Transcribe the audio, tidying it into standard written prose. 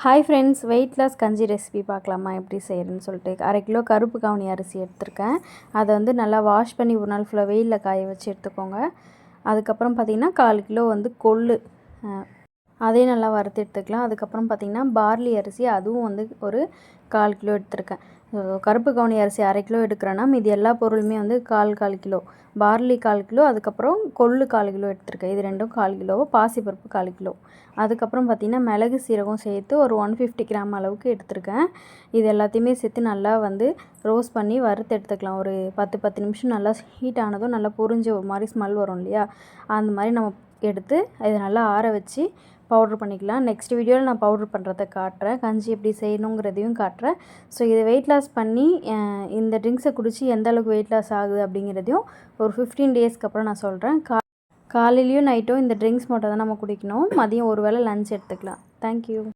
Hi friends, weight loss கஞ்சி recipe பார்க்கலாமா எப்படி செய்கிறேன்னு சொல்லிட்டு. 1/2 கிலோ கருப்பு கவுனி அரிசி எடுத்திருக்கேன். அதை வந்து நல்லா வாஷ் பண்ணி ஒரு நாள் ஃபுல்லாக வெயிலில் காய வச்சு எடுத்துக்கோங்க. அதுக்கப்புறம் பார்த்திங்கன்னா 1/4 கிலோ வந்து கொள்ளு, அதையும் நல்லா வறுத்து எடுத்துக்கலாம். அதுக்கப்புறம் பார்த்திங்கன்னா பார்லி அரிசி, அதுவும் வந்து ஒரு 1/4 கிலோ எடுத்திருக்கேன். கருப்பு கவுனி அரிசி 1/2 கிலோ எடுக்கிறேன்னா மீதி எல்லா பொருளுமே வந்து 1/4 கிலோ. பார்லி 1/4 கிலோ, அதுக்கப்புறம் கொள்ளு 1/4 கிலோ எடுத்திருக்கேன். இது ரெண்டும் 1/4 கிலோ. பாசிப்பருப்பு 1/4 கிலோ. அதுக்கப்புறம் பார்த்திங்கன்னா மிளகு சீரகம் சேர்த்து ஒரு 150 கிராம் அளவுக்கு எடுத்திருக்கேன். இது எல்லாத்தையுமே சேர்த்து நல்லா வந்து ரோஸ்ட் பண்ணி வறுத்து எடுத்துக்கலாம். ஒரு 10 நிமிஷம் நல்லா ஹீட் ஆனதும் நல்லா பொரிஞ்சு ஒரு மாதிரி ஸ்மெல் வரும் இல்லையா, அந்த மாதிரி நம்ம எடுத்து இதை நல்லா ஆற வச்சு பவுட்ரு பண்ணிக்கலாம். நெக்ஸ்ட் வீடியோவில் நான் பவுட்ரு பண்ணுறதை காட்டுறேன், கஞ்சி எப்படி செய்யணுங்கிறதையும் காட்டுறேன். ஸோ இதை வெயிட் லாஸ் பண்ணி இந்த ட்ரிங்க்ஸை குடித்து எந்த அளவுக்கு வெயிட் லாஸ் ஆகுது அப்படிங்கிறதையும் ஒரு 15 டேஸ்க்கு அப்புறம் நான் சொல்கிறேன். காலையிலையும் நைட்டும் இந்த ட்ரிங்க்ஸ் மட்டும் தான் நம்ம குடிக்கணும். மதியம் ஒரு வேளை லஞ்ச் எடுத்துக்கலாம். தேங்க்யூ.